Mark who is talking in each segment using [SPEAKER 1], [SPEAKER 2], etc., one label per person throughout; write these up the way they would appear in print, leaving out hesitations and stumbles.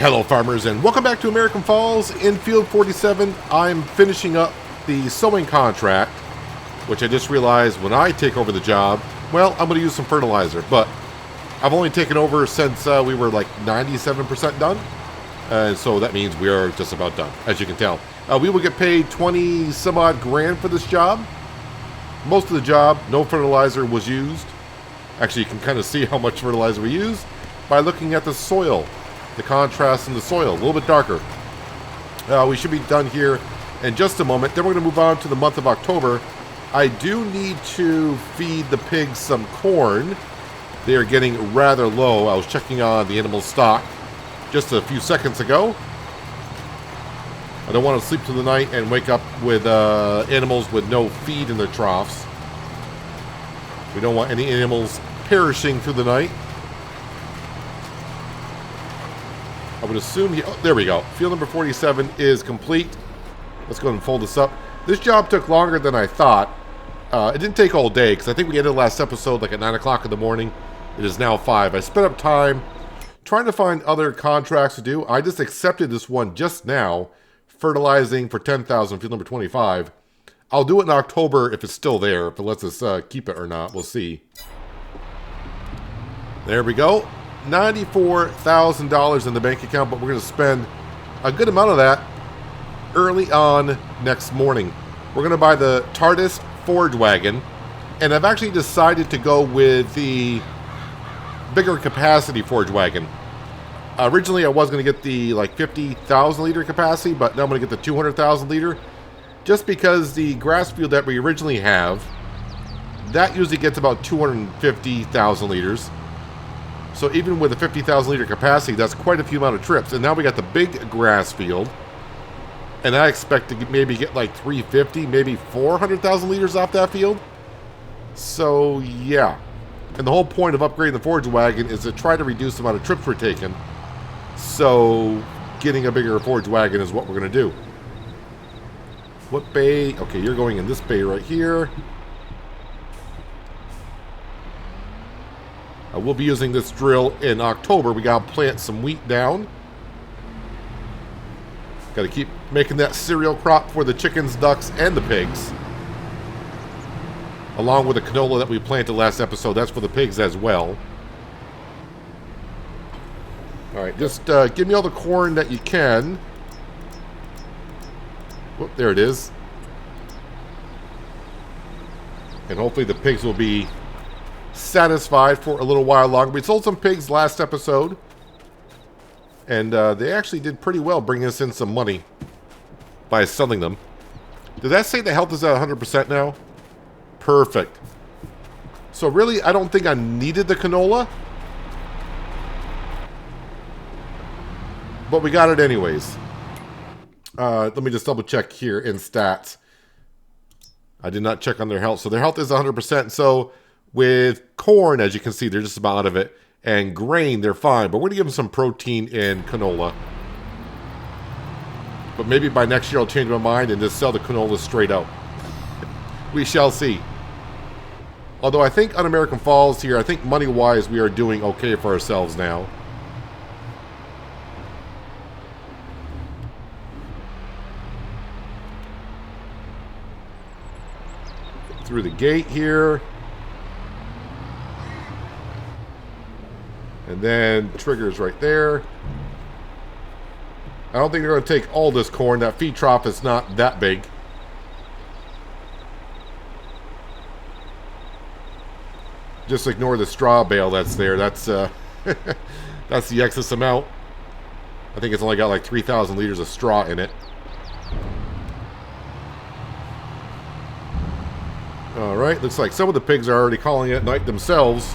[SPEAKER 1] Hello farmers and welcome back to American Falls. In Field 47, I'm finishing up the sowing contract, which I just realized when I take over the job, well, I'm going to use some fertilizer, but I've only taken over since we were like 97% done, and so that means we are just about done, as you can tell. We will get paid 20 some odd grand for this job. Most of the job, no fertilizer was used. Actually, you can kind of see how much fertilizer we used by looking at the soil. The contrast in the soil, a little bit darker. We should be done here in just a moment. Then we're going to move on to the month of October. I do need to feed the pigs some corn. They are getting rather low. I was checking on the animal stock just a few seconds ago. I don't want to sleep through the night and wake up with animals with no feed in their troughs. We don't want any animals perishing through the night. I would assume there we go. Field number 47 is complete. Let's go ahead and fold this up. This job took longer than I thought. It didn't take all day because I think we ended the last episode like at 9 o'clock in the morning. It is now 5. I spent up time trying to find other contracts to do. I just accepted this one just now. Fertilizing for 10,000, field number 25. I'll do it in October if it's still there. If it lets us keep it or not. We'll see. There we go. $94,000 in the bank account, but we're going to spend a good amount of that early on next morning. We're going to buy the TARDIS Forge Wagon, and I've actually decided to go with the bigger capacity Forge Wagon. Originally, I was going to get the like 50,000 liter capacity, but now I'm going to get the 200,000 liter, just because the grass field that we originally have, that usually gets about 250,000 liters. So even with a 50,000 liter capacity, that's quite a few amount of trips. And now we got the big grass field. And I expect to maybe get like 350, maybe 400,000 liters off that field. So yeah. And the whole point of upgrading the Forge Wagon is to try to reduce the amount of trips we're taking. So getting a bigger Forge Wagon is what we're going to do. What bay? Okay, you're going in this bay right here. We'll be using this drill in October. We got to plant some wheat down. Got to keep making that cereal crop for the chickens, ducks, and the pigs. Along with the canola that we planted last episode. That's for the pigs as well. Alright, just give me all the corn that you can. Whoop, there it is. And hopefully the pigs will be satisfied for a little while longer. We sold some pigs last episode, and they actually did pretty well bringing us in some money by selling them. Did that say the health is at 100% now? Perfect. So really, I don't think I needed the canola, but we got it anyways. Let me just double check here in stats. I did not check on their health, so their health is 100%. So with corn, as you can see, they're just about out of it. And grain, they're fine. But we're going to give them some protein in canola. But maybe by next year I'll change my mind and just sell the canola straight out. We shall see. Although I think on American Falls here, I think money-wise we are doing okay for ourselves now. Through the gate here. And then triggers right there. I don't think they're going to take all this corn. That feed trough is not that big. Just ignore the straw bale that's there. That's that's the excess amount. I think it's only got like 3,000 liters of straw in it. Alright, looks like some of the pigs are already calling it night themselves.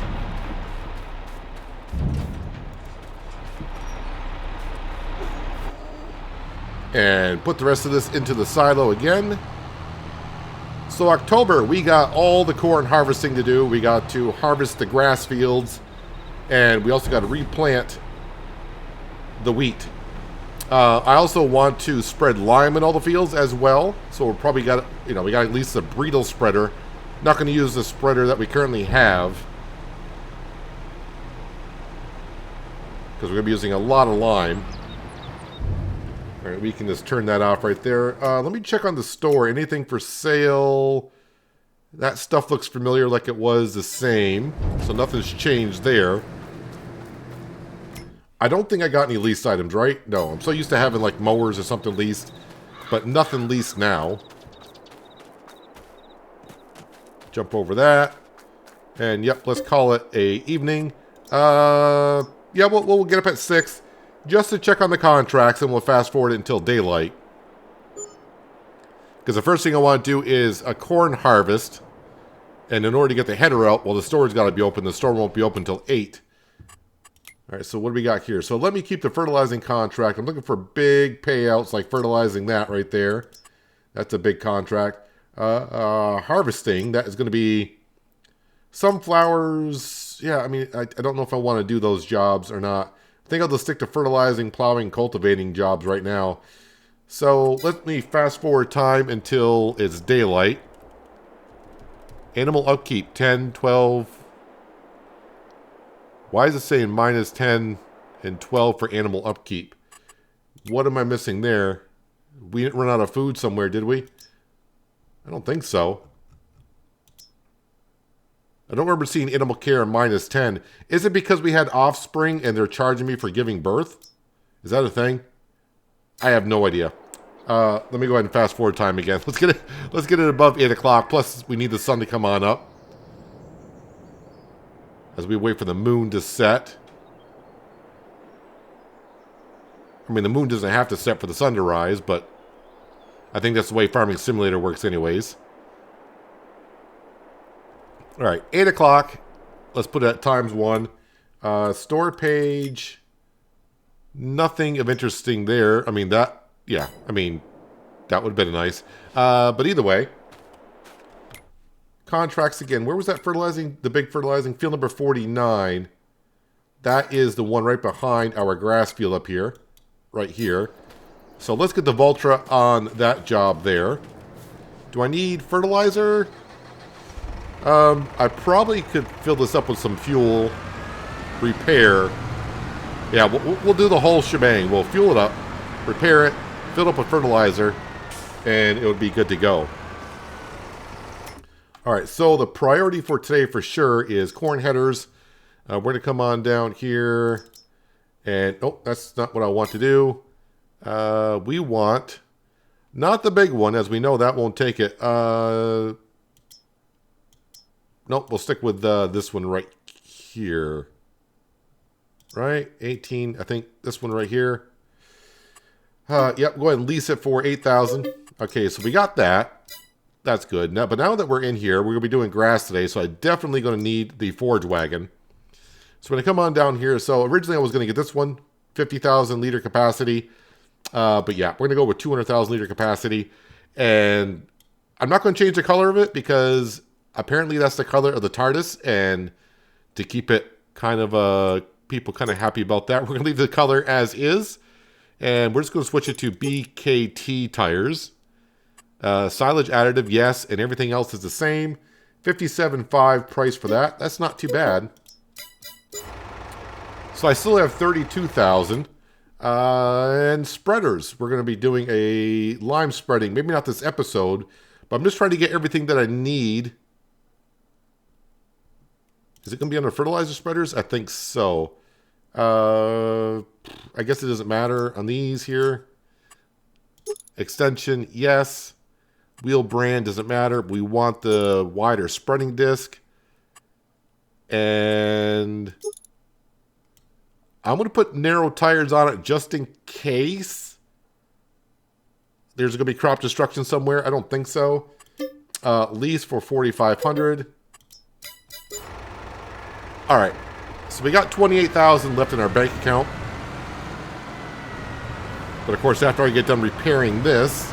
[SPEAKER 1] And put the rest of this into the silo again. So October, we got all the corn harvesting to do. We got to harvest the grass fields. And we also got to replant the wheat. I also want to spread lime in all the fields as well. So we're probably got, we got at least a bridle spreader. Not going to use the spreader that we currently have. because we're going to be using a lot of lime. All right, we can just turn that off right there. Let me check on the store. Anything for sale? That stuff looks familiar, like it was the same. So nothing's changed there. I don't think I got any leased items, right? No, I'm so used to having like mowers or something leased. But nothing leased now. Jump over that. And yep, let's call it a evening. Yeah, we'll get up at 6 just to check on the contracts, and we'll fast forward it until daylight. Because the first thing I want to do is a corn harvest. And in order to get the header out, well, the store's got to be open. The store won't be open until 8. All right, so what do we got here? So let me keep the fertilizing contract. I'm looking for big payouts like fertilizing that right there. That's a big contract. Harvesting, that is going to be sunflowers. Yeah, I mean, I don't know if I want to do those jobs or not. I think I'll just stick to fertilizing, plowing, cultivating jobs right now. So let me fast forward time until it's daylight. Animal upkeep, 10, 12. Why is it saying minus 10 and 12 for animal upkeep? What am I missing there? We didn't run out of food somewhere, did we? I don't think so. I don't remember seeing animal care minus 10. Is it because we had offspring and they're charging me for giving birth? Is that a thing? I have no idea. Let me go ahead and fast forward time again. Let's get it above 8 o'clock. Plus, we need the sun to come on up as we wait for the moon to set. I mean, the moon doesn't have to set for the sun to rise, but I think that's the way Farming Simulator works anyways. All right, 8 o'clock. Let's put it at ×1. Store page. Nothing of interesting there. I mean, that would have been nice. But either way. Contracts again. Where was that fertilizing? The big fertilizing field number 49. That is the one right behind our grass field up here. Right here. So let's get the Voltra on that job there. Do I need fertilizer? I probably could fill this up with some fuel. Repair. Yeah, we'll do the whole shebang. We'll fuel it up, repair it, fill it up with fertilizer, and it would be good to go. All right, so the priority for today for sure is corn headers. We're going to come on down here. And, oh, that's not what I want to do. We want, not the big one, as we know that won't take it. Nope, we'll stick with this one right here. Right, 18, I think this one right here. Yep, go ahead and lease it for 8,000. Okay, so we got that. That's good. Now, but now that we're in here, we're going to be doing grass today, so I'm definitely going to need the forage wagon. So when I come on down here, so originally I was going to get this one, 50,000 liter capacity. But yeah, we're going to go with 200,000 liter capacity. And I'm not going to change the color of it because apparently that's the color of the TARDIS. And to keep it kind of, people kind of happy about that, we're going to leave the color as is. And we're just going to switch it to BKT tires. Silage additive, yes, and everything else is the same. 57.5 price for that. That's not too bad. So I still have 32,000. And spreaders. We're going to be doing a lime spreading. Maybe not this episode, but I'm just trying to get everything that I need. Is it going to be under fertilizer spreaders? I think so. I guess it doesn't matter on these here. Extension, yes. Wheel brand doesn't matter. We want the wider spreading disc. And I'm going to put narrow tires on it just in case there's going to be crop destruction somewhere. I don't think so. Lease for 4,500. All right. So we got 28,000 left in our bank account. But of course, after I get done repairing this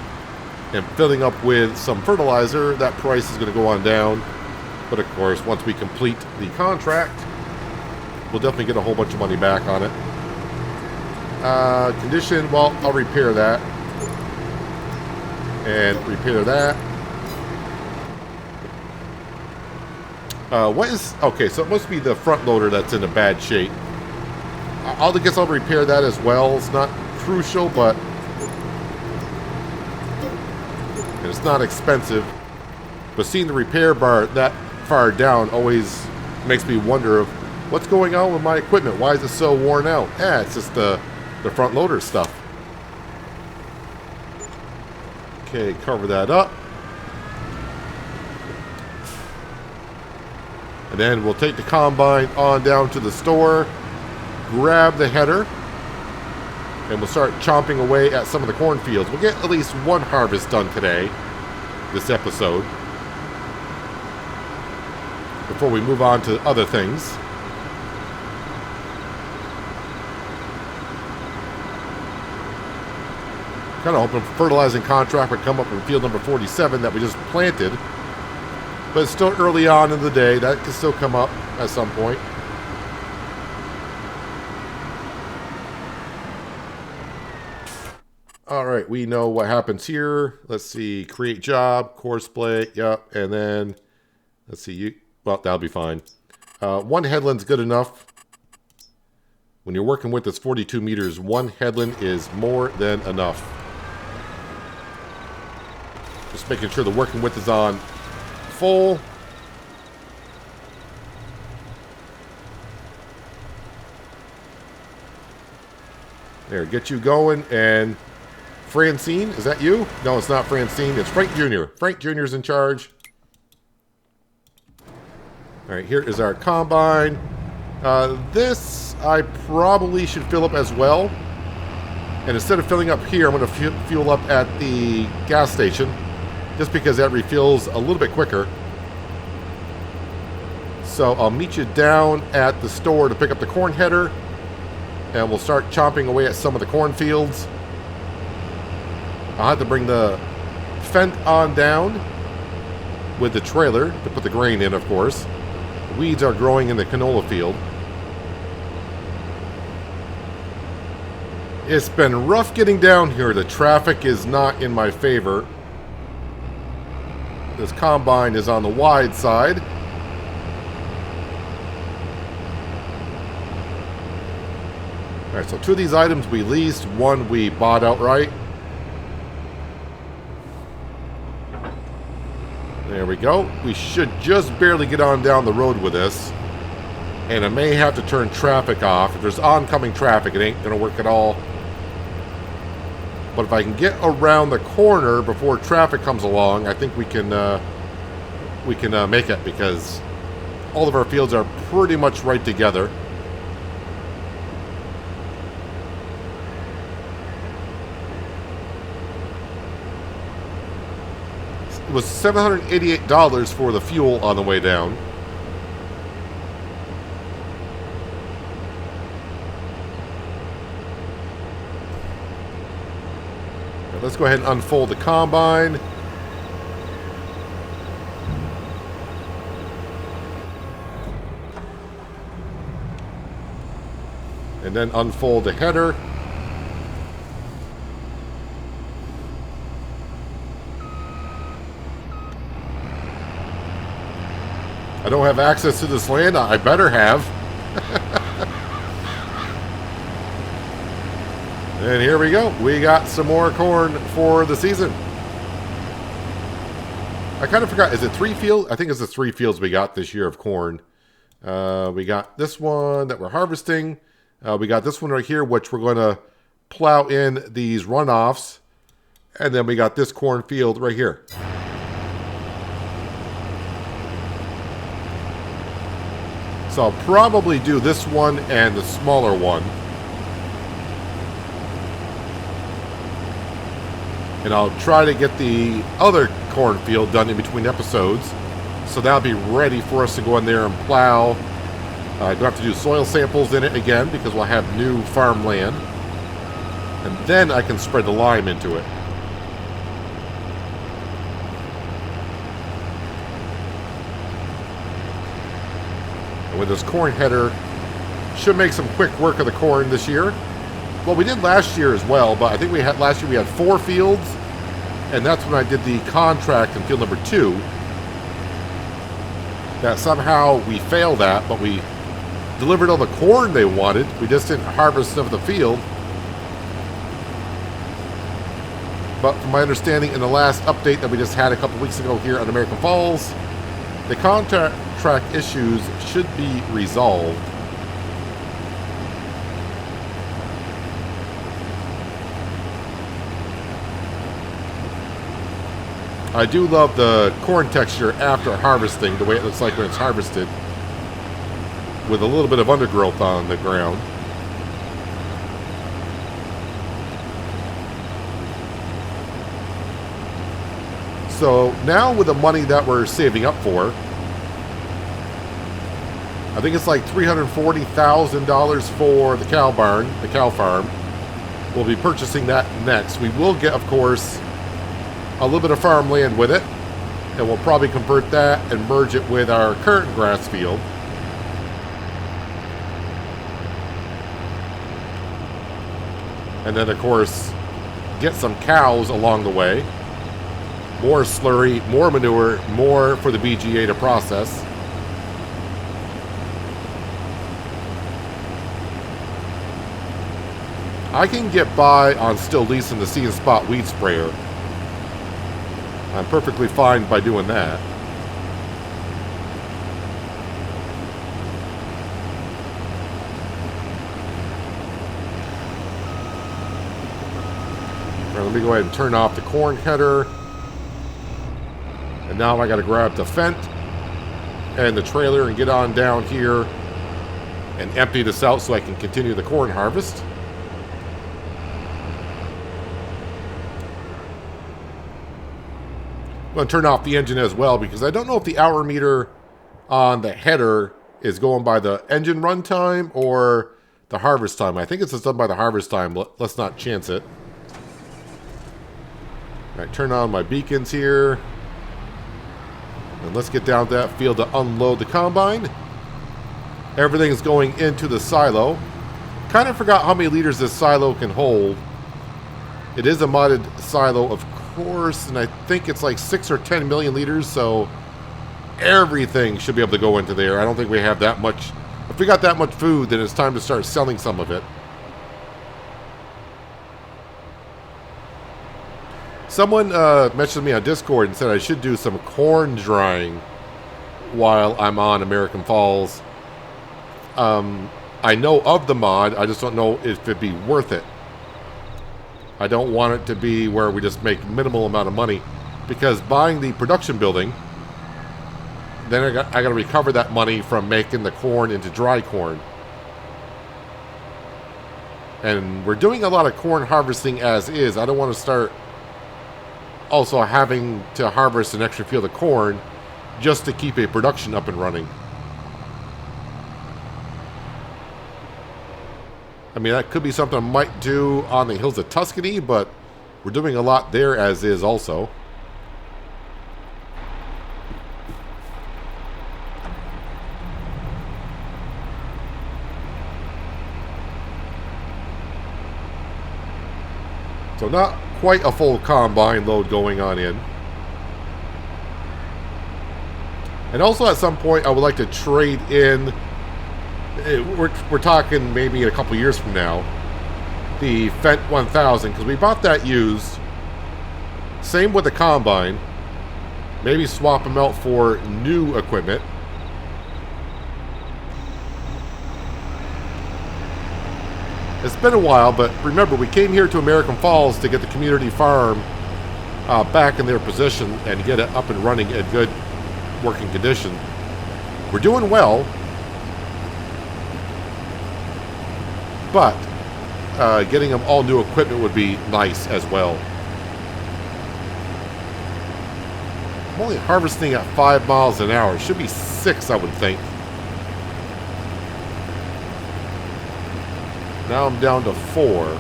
[SPEAKER 1] and filling up with some fertilizer, that price is going to go on down. But of course, once we complete the contract, we'll definitely get a whole bunch of money back on it. Condition, well, I'll repair that. And repair that. Okay, so it must be the front loader that's in a bad shape. I guess I'll repair that as well. It's not crucial, but And it's not expensive, but seeing the repair bar that far down always makes me wonder of what's going on with my equipment. Why is it so worn out? It's just the front loader stuff. Okay, cover that up. And then we'll take the combine on down to the store, grab the header, and we'll start chomping away at some of the cornfields. We'll get at least one harvest done today, this episode, before we move on to other things. Kind of hoping fertilizing contract would come up in field number 47 that we just planted. But it's still early on in the day. That can still come up at some point. All right, we know what happens here. Let's see, create job, course play, yep, and then, let's see, well, that'll be fine. One headland's good enough. When you're working with this 42 meters, one headland is more than enough. Just making sure the working width is on full. There, get you going. And Francine, is that you? No, it's not Francine. It's Frank Jr. Frank Jr. is in charge. All right, here is our combine. This I probably should fill up as well. And instead of filling up here, I'm going to fuel up at the gas station, just because that refills a little bit quicker. So I'll meet you down at the store to pick up the corn header, and we'll start chomping away at some of the cornfields. I'll have to bring the Fendt on down with the trailer to put the grain in, of course. Weeds are growing in the canola field. It's been rough getting down here. The traffic is not in my favor. This combine is on the wide side. Alright, so two of these items we leased, one we bought outright. There we go. We should just barely get on down the road with this. And I may have to turn traffic off. If there's oncoming traffic, it ain't going to work at all. But if I can get around the corner before traffic comes along, I think we can make it, because all of our fields are pretty much right together. It was $788 for the fuel on the way down. Now let's go ahead and unfold the combine. And then unfold the header. I don't have access to this land. I better have. And here we go. We got some more corn for the season. I kind of forgot. Is it 3 fields? I think it's the 3 fields we got this year of corn. We got this one that we're harvesting. We got this one right here, which we're going to plow in these runoffs. And then we got this cornfield right here. So I'll probably do this one and the smaller one. And I'll try to get the other cornfield done in between episodes. So that'll be ready for us to go in there and plow. I don't have to do soil samples in it again because we'll have new farmland. And then I can spread the lime into it. With this corn header, should make some quick work of the corn this year. Well, we did last year as well, but I think last year we had 4 fields, and that's when I did the contract in field number 2. That somehow we failed at, but we delivered all the corn they wanted. We just didn't harvest of the field. But from my understanding, in the last update that we just had a couple weeks ago here on American Falls, the contract issues should be resolved. I do love the corn texture after harvesting, the way it looks like when it's harvested, with a little bit of undergrowth on the ground. So now with the money that we're saving up for, I think it's like $340,000 for the cow barn, the cow farm. We'll be purchasing that next. We will get, of course, a little bit of farmland with it, and we'll probably convert that and merge it with our current grass field. And then, of course, get some cows along the way. More slurry, more manure, more for the BGA to process. I can get by on still leasing the See and Spot weed sprayer. I'm perfectly fine by doing that. Right, let me go ahead and turn off the corn header. And now I got to grab the Fendt and the trailer and get on down here and empty this out so I can continue the corn harvest. I'm going to turn off the engine as well because I don't know if the hour meter on the header is going by the engine run time or the harvest time. I think it's just done by the harvest time. Let's not chance it. All right, turn on my beacons here. And let's get down to that field to unload the combine. Everything is going into the silo. Kind of forgot how many liters this silo can hold. It is a modded silo, of course, and I think it's like 6 or 10 million liters, so everything should be able to go into there. I don't think we have that much. If we got that much food, then it's time to start selling some of it. Someone mentioned me on Discord and said I should do some corn drying while I'm on American Falls. I know of the mod, I just don't know if it'd be worth it. I don't want it to be where we just make minimal amount of money, because buying the production building, then I got to recover that money from making the corn into dry corn. And we're doing a lot of corn harvesting as is. I don't want to start also having to harvest an extra field of corn just to keep a production up and running. I mean, that could be something I might do on the hills of Tuscany, but we're doing a lot there as is also. So not quite a full combine load going on in. And also at some point I would like to trade in, we're talking maybe in a couple years from now, the Fendt 1000, because we bought that used. Same with the combine. Maybe swap them out for new equipment. It's been a while, but remember, we came here to American Falls to get the community farm back in their position and get it up and running in good working condition. We're doing well, but getting them all new equipment would be nice as well. I'm only harvesting at 5 miles an hour. It should be 6, I would think. Now I'm down to 4.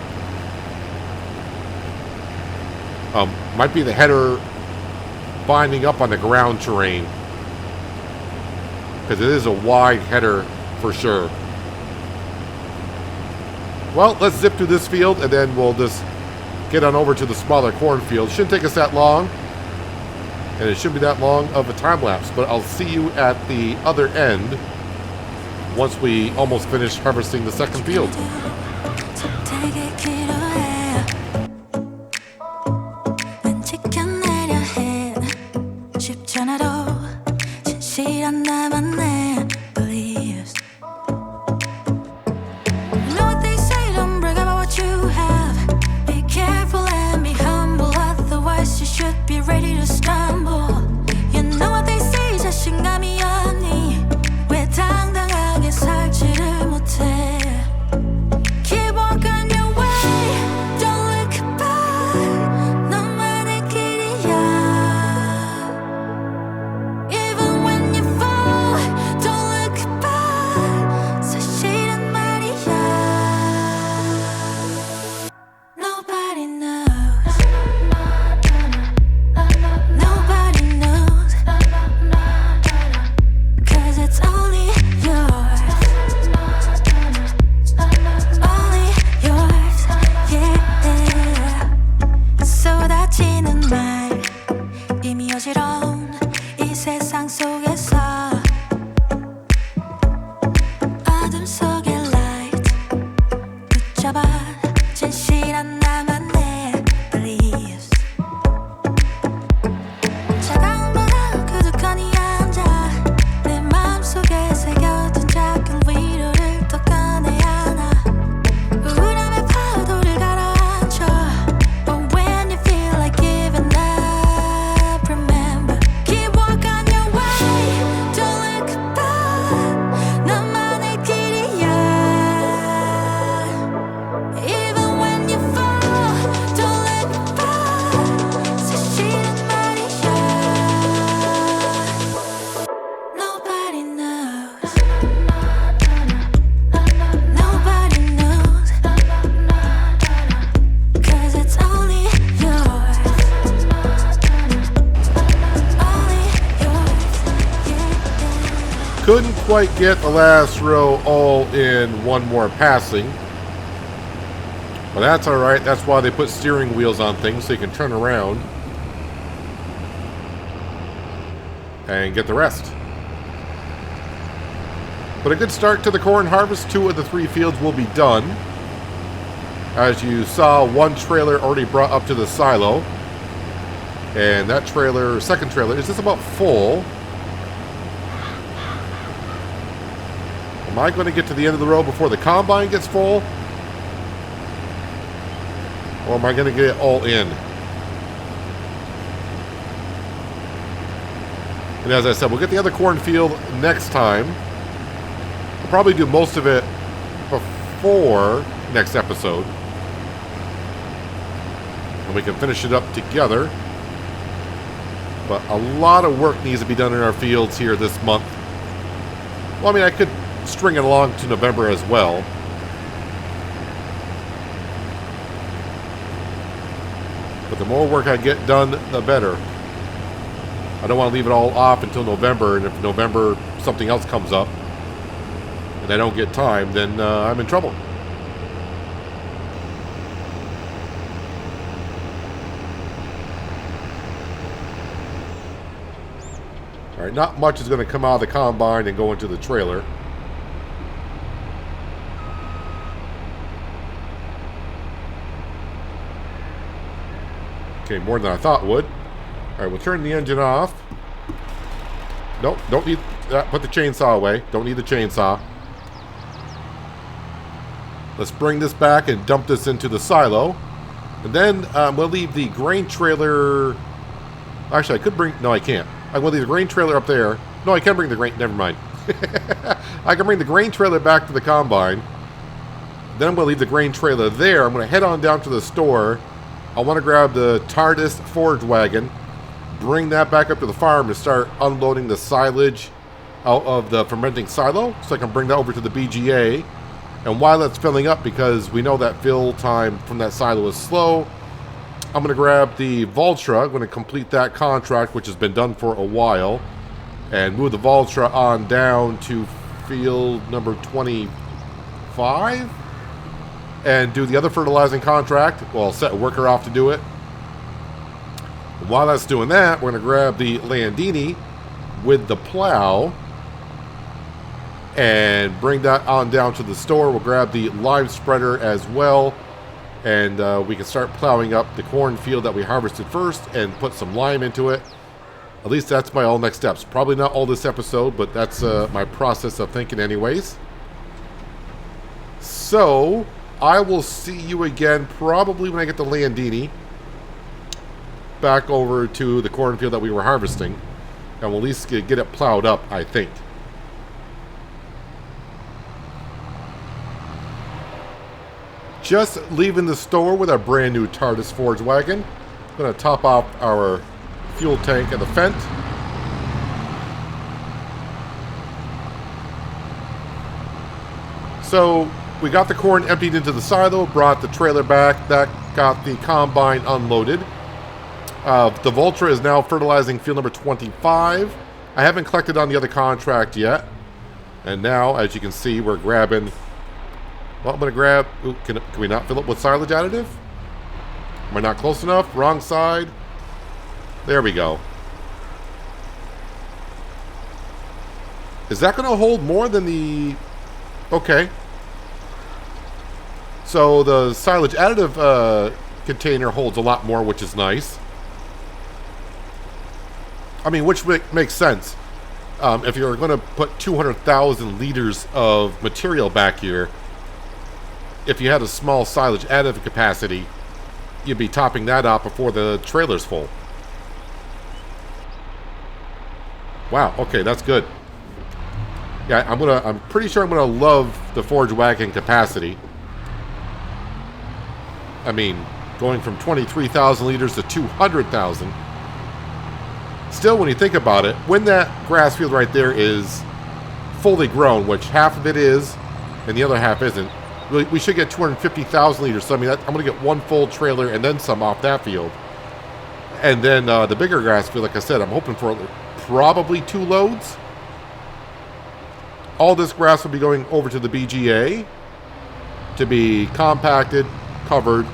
[SPEAKER 1] Might be the header binding up on the ground terrain, because it is a wide header for sure. Well, let's zip through this field and then we'll just get on over to the smaller cornfield. Shouldn't take us that long, and it shouldn't be that long of a time lapse, but I'll see you at the other end once we almost finish harvesting the second field. quite get the last row all in one more passing. But that's alright. That's why they put steering wheels on things so you can turn around and get the rest. But a good start to the corn harvest. 2 of the 3 fields will be done. As you saw, one trailer already brought up to the silo. And that trailer, second trailer, is just about full. Am I going to get to the end of the row before the combine gets full? Or am I going to get it all in? And as I said, we'll get the other cornfield next time. We'll probably do most of it before next episode. And we can finish it up together. But a lot of work needs to be done in our fields here this month. Well, I mean, I could string it along to November as well. But the more work I get done, the better. I don't want to leave it all off until November, and if November something else comes up and I don't get time, then I'm in trouble. Alright, not much is going to come out of the combine and go into the trailer. Okay, more than I thought would. Alright, we'll turn the engine off. Nope, don't need that. Put the chainsaw away. Don't need the chainsaw. Let's bring this back and dump this into the silo. And then we'll leave the grain trailer... Actually, I could bring... No, I can't. I'm going to leave the grain trailer up there. No, I can bring the grain... Never mind. I can bring the grain trailer back to the combine. Then I'm going to leave the grain trailer there. I'm going to head on down to the store. I want to grab the TARDIS forage wagon, bring that back up to the farm and start unloading the silage out of the fermenting silo so I can bring that over to the BGA. And while that's filling up, because we know that fill time from that silo is slow, I'm going to grab the Valtra. I'm going to complete that contract, which has been done for a while, and move the Valtra on down to field number 25 and do the other fertilizing contract. Well, I'll set a worker off to do it. And while that's doing that, we're going to grab the Landini with the plow and bring that on down to the store. We'll grab the lime spreader as well. And we can start plowing up the cornfield that we harvested first and put some lime into it. At least that's my all next steps. Probably not all this episode, but that's my process of thinking anyways. So, I will see you again probably when I get the Landini back over to the cornfield that we were harvesting. And we'll at least get it plowed up, I think. Just leaving the store with our brand new TARDIS forage wagon. Going to top off our fuel tank at the Fendt. So we got the corn emptied into the silo, brought the trailer back. That got the combine unloaded. The Valtra is now fertilizing field number 25. I haven't collected on the other contract yet. And now, as you can see, we're grabbing... Well, I'm going to grab... Ooh, can we not fill up with silage additive? Am I not close enough? Wrong side. There we go. Is that going to hold more than the... Okay. So the silage additive container holds a lot more, which is nice. I mean, which makes sense. If you're going to put 200,000 liters of material back here, if you had a small silage additive capacity, you'd be topping that up before the trailer's full. Wow, okay, that's good. Yeah, I'm pretty sure I'm gonna love the forage wagon capacity. I mean, going from 23,000 liters to 200,000. Still, when you think about it, when that grass field right there is fully grown, which half of it is, and the other half isn't, we should get 250,000 liters. So, I mean, I'm going to get one full trailer and then some off that field. And then the bigger grass field, like I said, I'm hoping for probably 2 loads. All this grass will be going over to the BGA to be compacted, covered,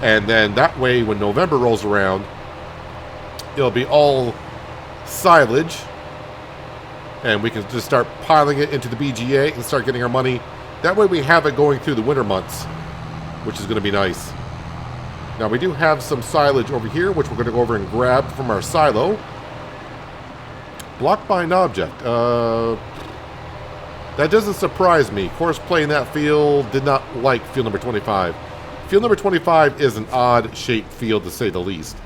[SPEAKER 1] and then that way when November rolls around, it'll be all silage, and we can just start piling it into the BGA and start getting our money. That way we have it going through the winter months, which is going to be nice. Now we do have some silage over here, which we're going to go over and grab from our silo. Blocked by an object. That doesn't surprise me. Course play in that field did not like field number 25. Field number 25 is an odd-shaped field, to say the least.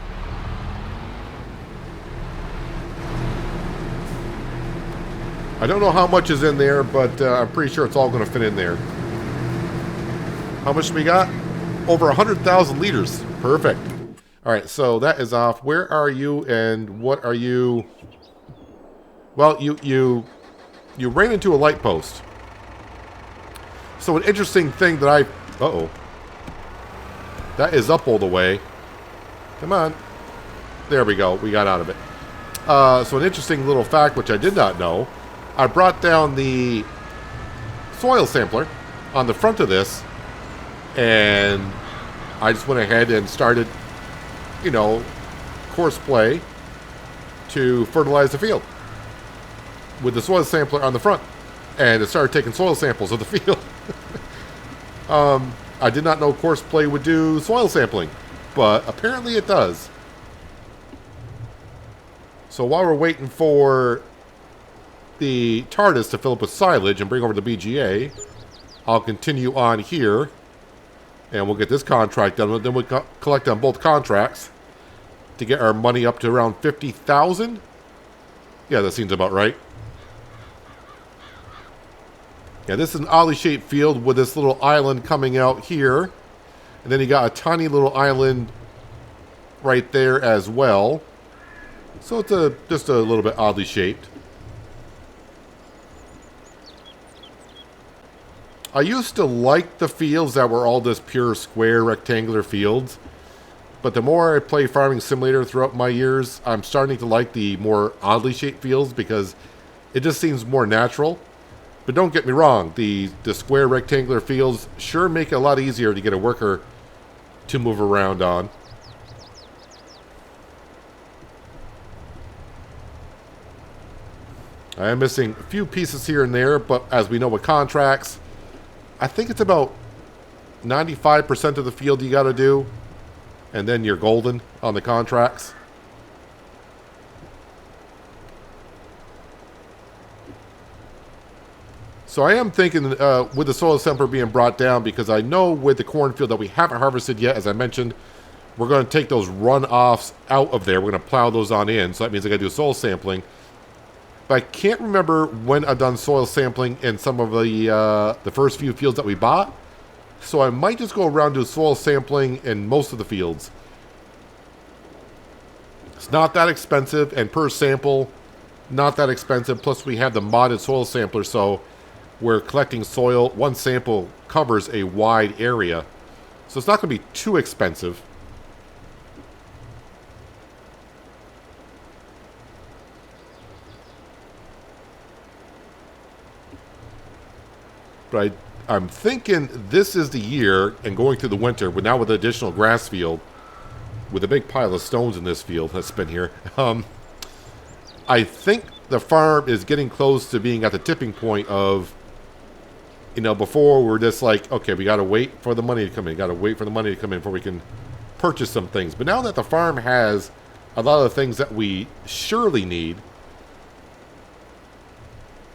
[SPEAKER 1] I don't know how much is in there, but I'm pretty sure it's all going to fit in there. How much do we got? Over 100,000 liters. Perfect. All right, so that is off. Where are you and what are you? Well, you ran into a light post. So an interesting thing that uh-oh. That is up all the way. Come on. There we go. We got out of it. So an interesting little fact, which I did not know. I brought down the soil sampler on the front of this, and I just went ahead and started, you know, course play to fertilize the field with the soil sampler on the front, and it started taking soil samples of the field. I did not know course play would do soil sampling, but apparently it does. So while we're waiting for the TARDIS to fill up with silage and bring over the BGA, I'll continue on here, and we'll get this contract done. Then we'll collect on both contracts to get our money up to around 50,000. Yeah, that seems about right. Yeah, this is an oddly shaped field with this little island coming out here. And then you got a tiny little island right there as well. So it's just a little bit oddly shaped. I used to like the fields that were all just pure square rectangular fields. But the more I play Farming Simulator throughout my years, I'm starting to like the more oddly shaped fields because it just seems more natural. But don't get me wrong, the square rectangular fields sure make it a lot easier to get a worker to move around on. I am missing a few pieces here and there, but as we know with contracts, I think it's about 95% of the field you got to do, and then you're golden on the contracts. So I am thinking with the soil sampler being brought down, because I know with the cornfield that we haven't harvested yet, as I mentioned, we're going to take those runoffs out of there. We're going to plow those on in, so that means I got to do soil sampling. But I can't remember when I've done soil sampling in some of the first few fields that we bought. So I might just go around and do soil sampling in most of the fields. It's not that expensive, and per sample, not that expensive. Plus we have the modded soil sampler, so we're collecting soil. One sample covers a wide area. So it's not going to be too expensive. But I'm thinking this is the year, and going through the winter, but now with the additional grass field, with a big pile of stones in this field that's been here, I think the farm is getting close to being at the tipping point of, you know, before we're just like, okay, we got to wait for the money to come in. Got to wait for the money to come in before we can purchase some things. But now that the farm has a lot of the things that we surely need,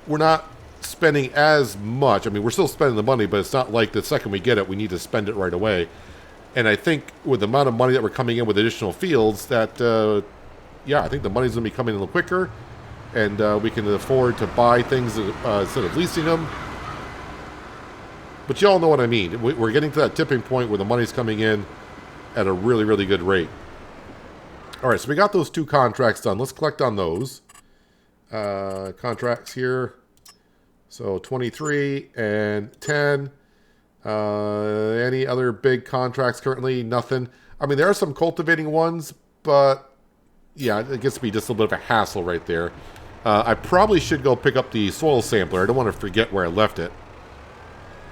[SPEAKER 1] we're not spending as much. I mean, we're still spending the money, but it's not like the second we get it, we need to spend it right away. And I think with the amount of money that we're coming in with additional fields, that, yeah, I think the money's going to be coming in a little quicker, and we can afford to buy things instead of leasing them. But you all know what I mean. We're getting to that tipping point where the money's coming in at a really, really good rate. All right, so we got those two contracts done. Let's collect on those. Contracts here. So 23 and 10. Any other big contracts currently? Nothing. I mean, there are some cultivating ones, but yeah, it gets to be just a little bit of a hassle right there. I probably should go pick up the soil sampler. I don't want to forget where I left it,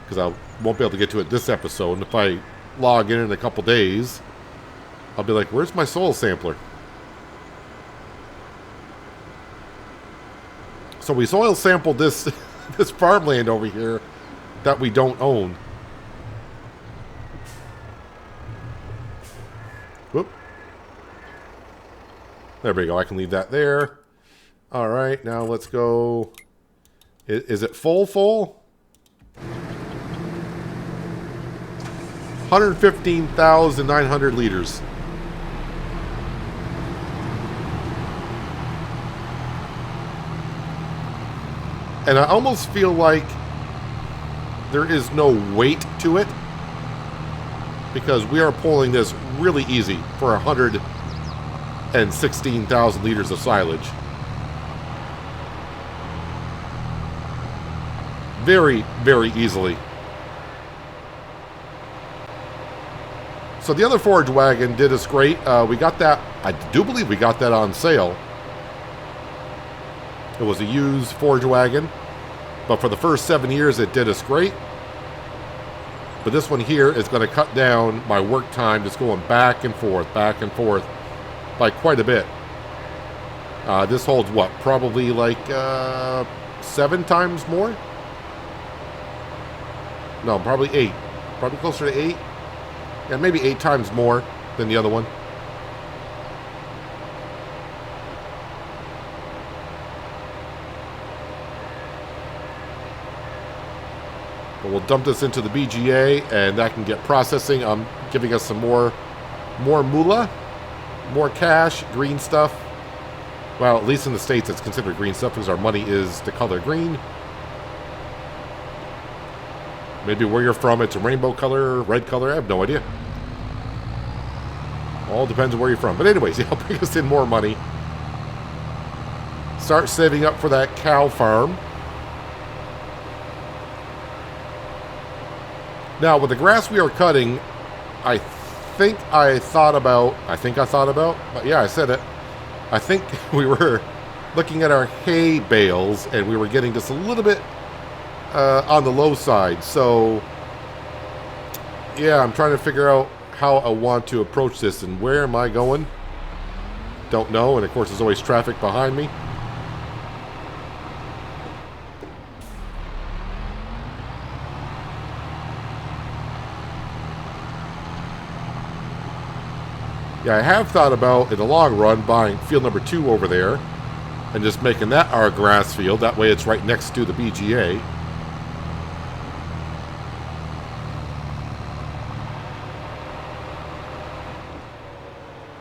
[SPEAKER 1] because I won't be able to get to it this episode. And if I log in a couple days, I'll be like, where's my soil sampler? So we soil sampled this this farmland over here that we don't own. Whoop. There we go. I can leave that there. All right, now let's go. Is it full? 115,900 liters. And I almost feel like there is no weight to it, because we are pulling this really easy for 116,000 liters of silage. Very, very easily. So the other forage wagon did us great. We got that, I do believe we got that on sale. It was a used forage wagon, but for the first 7 years it did us great. But this one here is going to cut down my work time just going back and forth by quite a bit. This holds what? Probably like 7 times more? No, probably 8. Probably closer to 8. Yeah, maybe 8 times more than the other one. But we'll dump this into the BGA, and that can get processing. Giving us some more moolah, more cash, green stuff. Well, at least in the States it's considered green stuff because our money is the color green. Maybe where you're from it's a rainbow color, red color, I have no idea. All depends on where you're from. But anyways, it'll bring us in more money. Start saving up for that cow farm. Now, with the grass we are cutting, I think I thought about, but yeah, I said it. I think we were looking at our hay bales, and we were getting just a little bit on the low side. So, yeah, I'm trying to figure out how I want to approach this, and where am I going? Don't know, and of course there's always traffic behind me. Yeah, I have thought about, in the long run, buying field number 2 over there and just making that our grass field. That way it's right next to the BGA.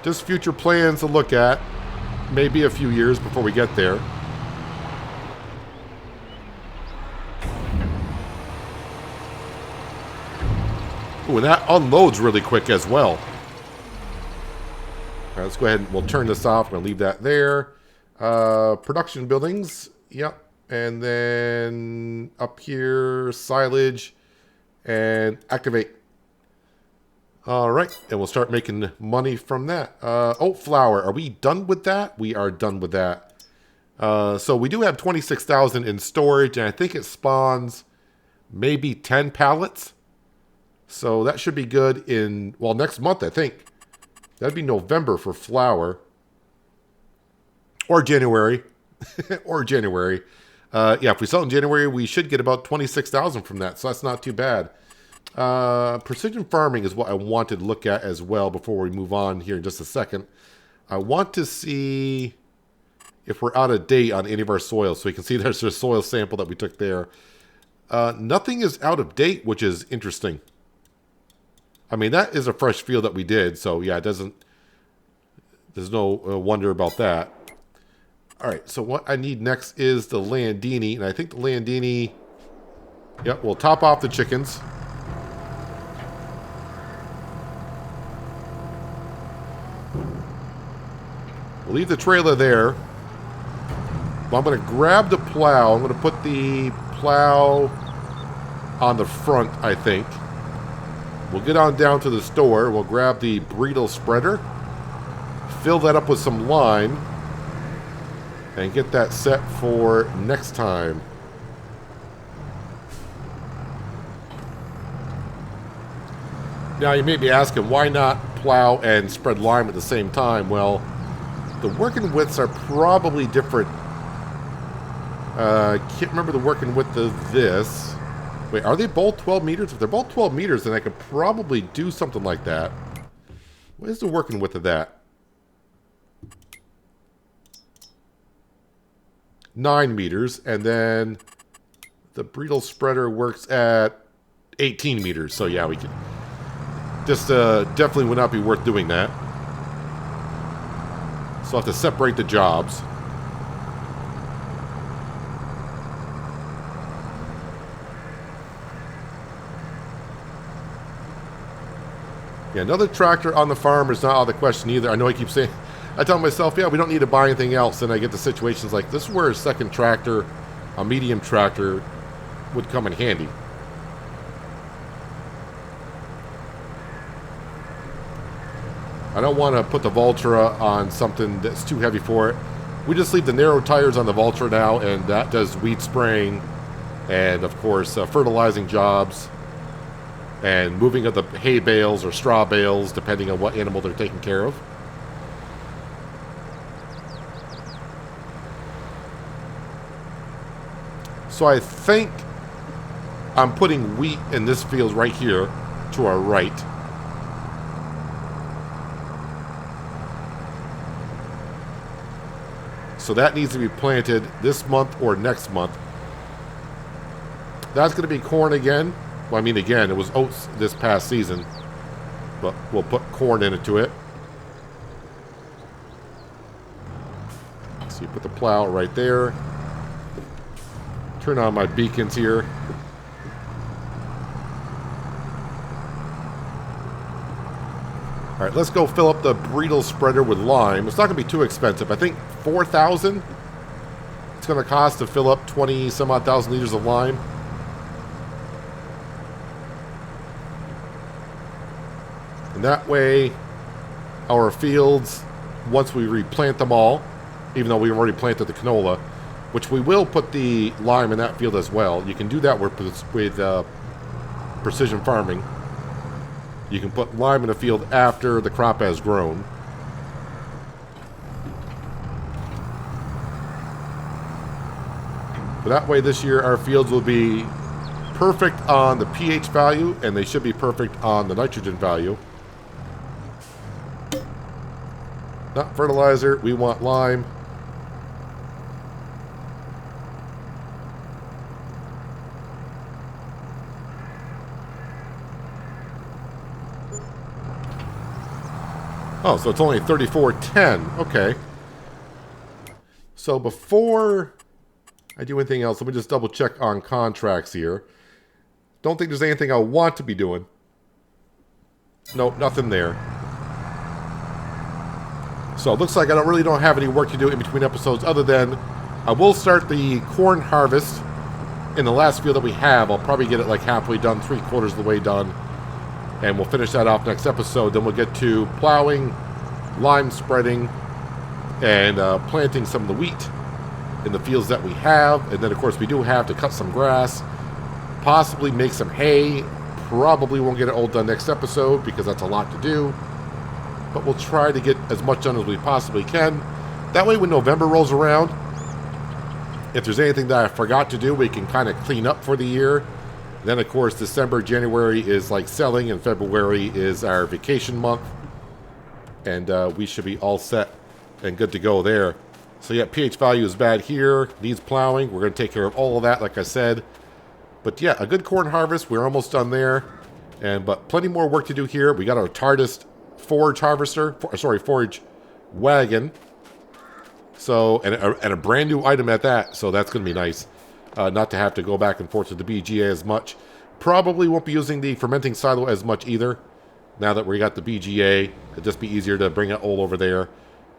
[SPEAKER 1] Just future plans to look at. Maybe a few years before we get there. Ooh, and that unloads really quick as well. All right, let's go ahead and we'll turn this off. I'm going to leave that there. Production buildings. Yep. And then up here, silage and activate. All right. And we'll start making money from that. Oat flour. Are we done with that? We are done with that. So we do have 26,000 in storage, and I think it spawns maybe 10 pallets. So that should be good in, well, next month, I think. That'd be November for flour. Or January. Or January. Yeah, if we sell in January, we should get about 26,000 from that. So that's not too bad. Precision farming is what I wanted to look at as well before we move on here in just a second. I want to see if we're out of date on any of our soil. So you can see there's a soil sample that we took there. Nothing is out of date, which is interesting. I mean, that is a fresh field that we did, so yeah, it doesn't, there's no wonder about that. All right, so what I need next is the Landini, and I think the Landini, yep, we'll top off the chickens. We'll leave the trailer there. But I'm going to grab the plow. I'm going to put the plow on the front, I think. We'll get on down to the store. We'll grab the burrito spreader. Fill that up with some lime. and get that set for next time. Now, you may be asking, why not plow and spread lime at the same time? Well, the working widths are probably different. I can't remember the working width of this. Wait, are they both 12 meters? If they're both 12 meters, then I could probably do something like that. What is the working width of that? 9 meters. And then the Bredal spreader works at 18 meters. So yeah, we can... Just definitely would not be worth doing that. So I'll have to separate the jobs. Yeah, another tractor on the farm is not out of the question either. I know I keep saying... I tell myself, yeah, we don't need to buy anything else. And I get to situations like this where a second tractor, a medium tractor, would come in handy. I don't want to put the Valtra on something that's too heavy for it. We just leave the narrow tires on the Valtra now, and that does weed spraying and, of course, fertilizing jobs and moving of the hay bales or straw bales, depending on what animal they're taking care of. So I think I'm putting wheat in this field right here to our right. So that needs to be planted this month or next month. That's going to be corn again. Well, I mean, again, it was oats this past season. But we'll put corn into it. So you put the plow right there. Turn on my beacons here. All right, let's go fill up the Bredal spreader with lime. It's not going to be too expensive. I think $4,000 it's going to cost to fill up 20 some odd thousand liters of lime. And that way, our fields, once we replant them all, even though we've already planted the canola, which we will put the lime in that field as well. You can do that with precision farming. You can put lime in the field after the crop has grown. But that way this year our fields will be perfect on the pH value, and they should be perfect on the nitrogen value. Not fertilizer, we want lime. Oh, so it's only 34.10. Okay. So before I do anything else, let me just double check on contracts here. Don't think there's anything I want to be doing. Nope, nothing there. So it looks like I really don't have any work to do in between episodes other than I will start the corn harvest in the last field that we have. I'll probably get it like halfway done, 3/4 of the way done. And we'll finish that off next episode. Then we'll get to plowing, lime spreading, and planting some of the wheat in the fields that we have. And then, of course, we do have to cut some grass, possibly make some hay. Probably won't get it all done next episode because that's a lot to do. But we'll try to get as much done as we possibly can. That way, when November rolls around, if there's anything that I forgot to do, we can kind of clean up for the year. Then, of course, December, January is like selling, and February is our vacation month. And we should be all set and good to go there. So, yeah, pH value is bad here. Needs plowing. We're going to take care of all of that, like I said. But, yeah, a good corn harvest. We're almost done there. But plenty more work to do here. We got our TARDIS forage harvester. Forage wagon. So, and a brand new item at that. So, that's going to be nice. Not to have to go back and forth to the BGA as much. Probably won't be using the fermenting silo as much either. Now that we got the BGA, it'll just be easier to bring it all over there.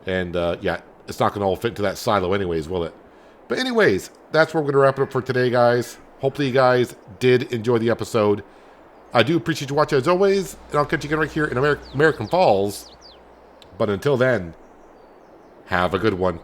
[SPEAKER 1] And yeah, it's not going to all fit into that silo anyways, will it? But anyways, that's where we're going to wrap it up for today, guys. Hopefully you guys did enjoy the episode. I do appreciate you watching as always. And I'll catch you again right here in American Falls. But until then, have a good one.